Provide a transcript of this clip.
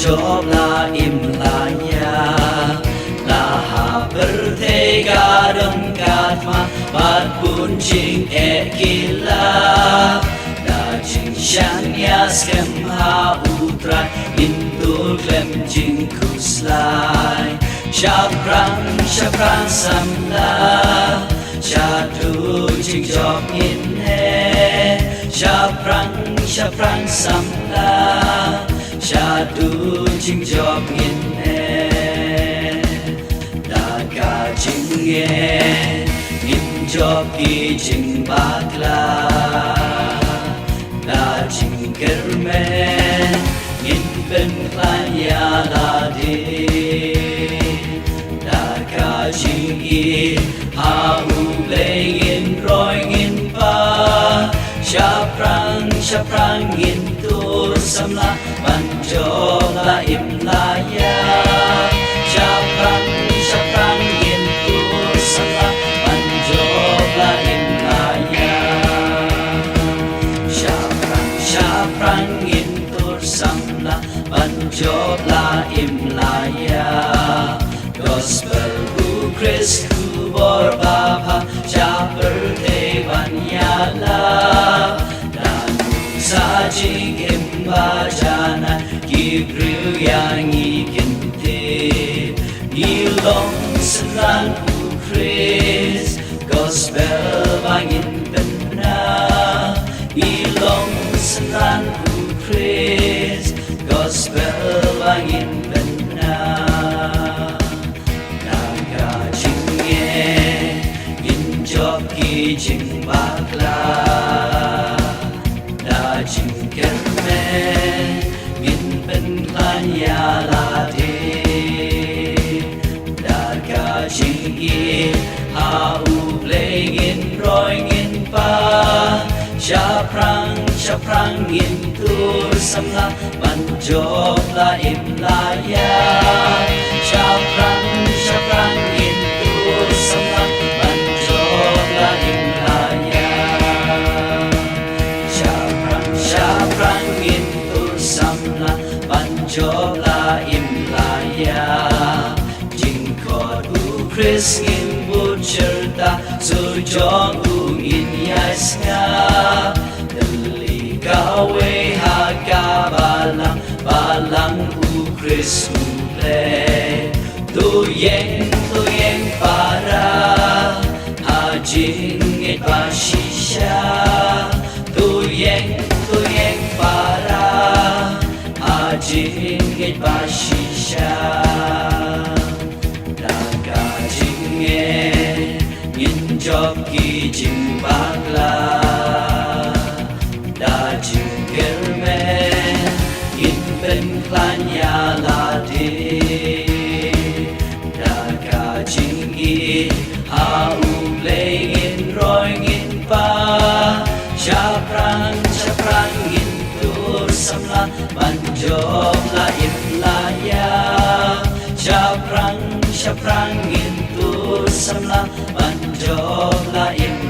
job la im la ya la ha bertega dong katma bat pun jing ekila da jing shan ya skem ha utrai indul klem jing kuslai shaprang samla shadu jing job in he shaprang samla shadu jing job in he da ka jing ye in job ki jing bakla da jing kerme in ben ya la di da ka jing ye ha u in roi in pa shaprang in tur samla ban job la im la ya shaprang in tur samla ban job la im la ya shaprang in tur samla ban job la im la ya gospel hu Chris hu bor bapa shaper te ban ya la sajing imba jana kibriu yang ikinte ilong senang u Chris gospel bangin bena ilong senang u Chris gospel bangin bena naga jingye injok ki jing bakla jing kerme min ben klan ya la de dar ka jing ye ha u in roi in pa shaprang in tur samla ban job la im la ya shaprang in tur samla ban job la im la ya shaprang in tur samla ban job la im la ya jing kod u Chris in butcher ta sur jong u in yasnya deli kawe ha ka balang u Chris u play tu yeng para ha jing et ba shisha tu yeng para jing et ba shisha da ka jing in job ki jing bakla da jing kerme in ben klan ya la de da ka jing ha u in roi in pa shaprang in tur samla ban job la im la ya shaprang in tur samla ban job la im